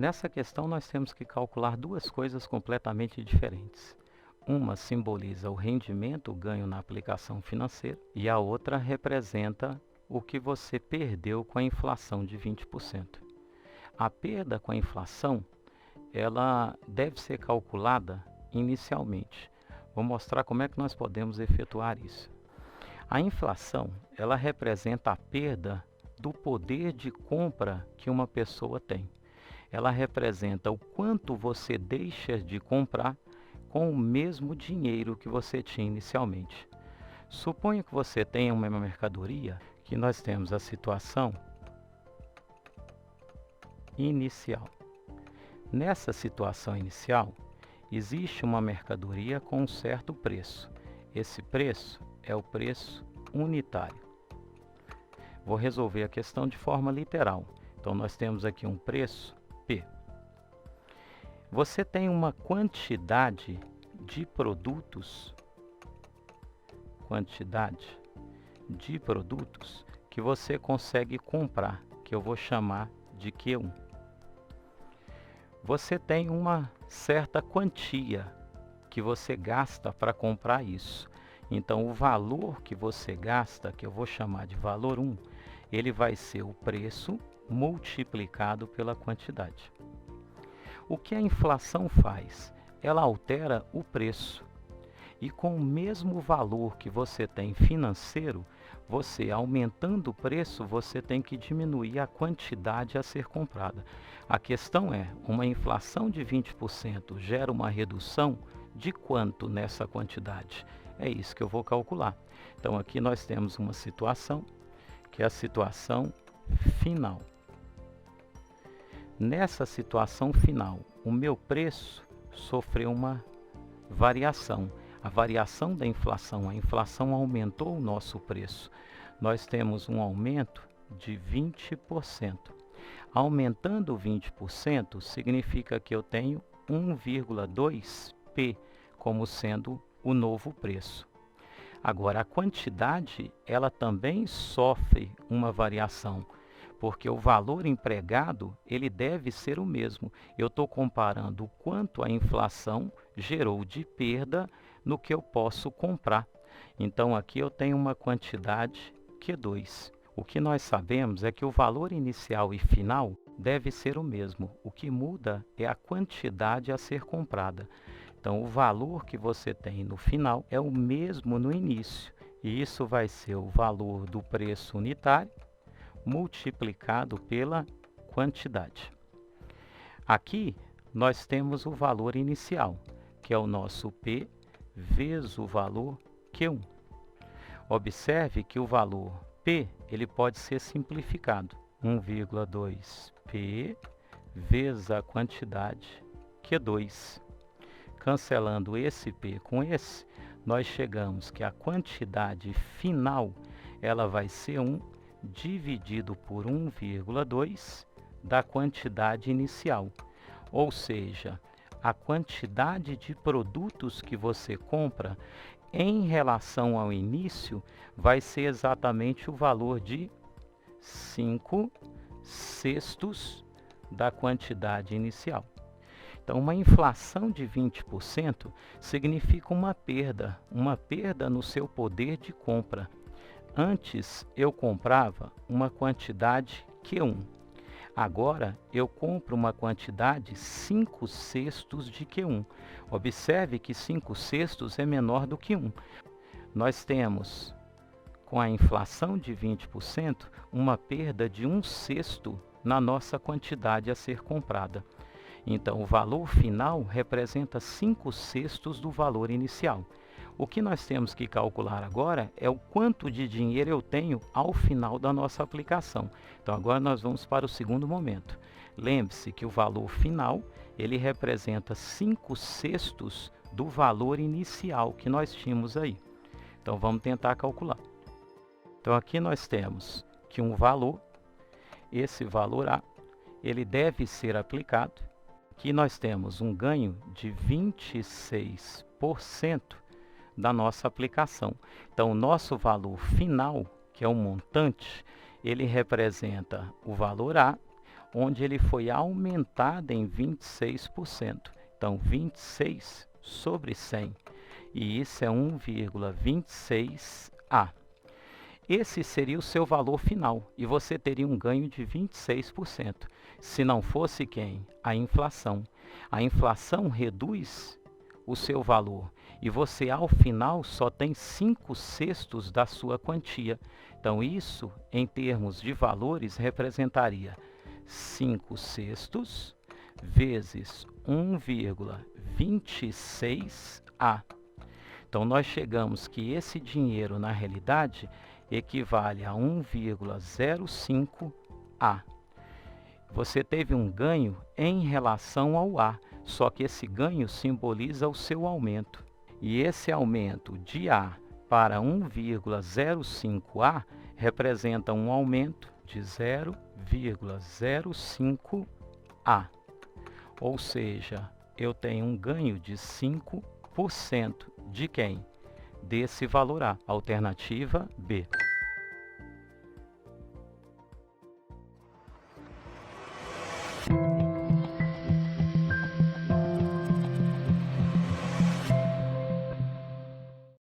Nessa questão, nós temos que calcular duas coisas completamente diferentes. Uma simboliza o rendimento, o ganho na aplicação financeira, e a outra representa o que você perdeu com a inflação de 20%. A perda com a inflação, ela deve ser calculada inicialmente. Vou mostrar como é que nós podemos efetuar isso. A inflação, ela representa a perda do poder de compra que uma pessoa tem. Ela representa o quanto você deixa de comprar com o mesmo dinheiro que você tinha inicialmente. Suponha que você tenha uma mercadoria, que nós temos a situação inicial. Nessa situação inicial, existe uma mercadoria com um certo preço. Esse preço é o preço unitário. Vou resolver a questão de forma literal. Então, nós temos aqui um preço P. Você tem uma quantidade de produtos, que você consegue comprar, que eu vou chamar de Q1. Você tem uma certa quantia que você gasta para comprar isso. Então, o valor que você gasta, que eu vou chamar de valor 1, ele vai ser o preço multiplicado pela quantidade. O que a inflação faz? Ela altera o preço. E com o mesmo valor que você tem financeiro, você aumentando o preço, você tem que diminuir a quantidade a ser comprada. A questão é, uma inflação de 20% gera uma redução de quanto nessa quantidade? É isso que eu vou calcular. Então aqui nós temos uma situação, que é a situação final. Nessa situação final, o meu preço sofreu uma variação. A variação da inflação, a inflação aumentou o nosso preço. Nós temos um aumento de 20%. Aumentando 20% significa que eu tenho 1,2 P como sendo o novo preço. Agora, a quantidade, ela também sofre uma variação, porque o valor empregado, ele deve ser o mesmo. Eu estou comparando o quanto a inflação gerou de perda no que eu posso comprar. Então, aqui eu tenho uma quantidade Q2. O que nós sabemos é que o valor inicial e final deve ser o mesmo. O que muda é a quantidade a ser comprada. Então, o valor que você tem no final é o mesmo no início. E isso vai ser o valor do preço unitário multiplicado pela quantidade. Aqui, nós temos o valor inicial, que é o nosso P vezes o valor Q1. Observe que o valor P ele pode ser simplificado. 1,2 P vezes a quantidade Q2. Cancelando esse P com esse, nós chegamos que a quantidade final ela vai ser 1 dividido por 1,2 da quantidade inicial. Ou seja, a quantidade de produtos que você compra em relação ao início vai ser exatamente o valor de 5/6 da quantidade inicial. Então, uma inflação de 20% significa uma perda no seu poder de compra. Antes, eu comprava uma quantidade Q1. Agora, eu compro uma quantidade 5/6 de Q1. Observe que 5/6 é menor do que 1. Nós temos, com a inflação de 20%, uma perda de 1/6 na nossa quantidade a ser comprada. Então, o valor final representa 5/6 do valor inicial. O que nós temos que calcular agora é o quanto de dinheiro eu tenho ao final da nossa aplicação. Então, agora nós vamos para o segundo momento. Lembre-se que o valor final, ele representa 5/6 do valor inicial que nós tínhamos aí. Então, vamos tentar calcular. Então, aqui nós temos que um valor, esse valor A, ele deve ser aplicado. Aqui nós temos um ganho de 26% da nossa aplicação. Então, o nosso valor final, que é o montante, ele representa o valor A. onde ele foi aumentado em 26%. Então, 26 sobre 100. E isso é 1,26A. Esse seria o seu valor final e você teria um ganho de 26%. Se não fosse quem? A inflação. A inflação reduz o seu valor e você ao final só tem 5/6 da sua quantia. Então isso, em termos de valores, representaria 5/6 vezes 1,26A. Então nós chegamos que esse dinheiro na realidade equivale a 1,05A. Você teve um ganho em relação ao A, só que esse ganho simboliza o seu aumento. E esse aumento de A para 1,05A representa um aumento de 0,05A. Ou seja, eu tenho um ganho de 5% de quem? Desse valor A. Alternativa B.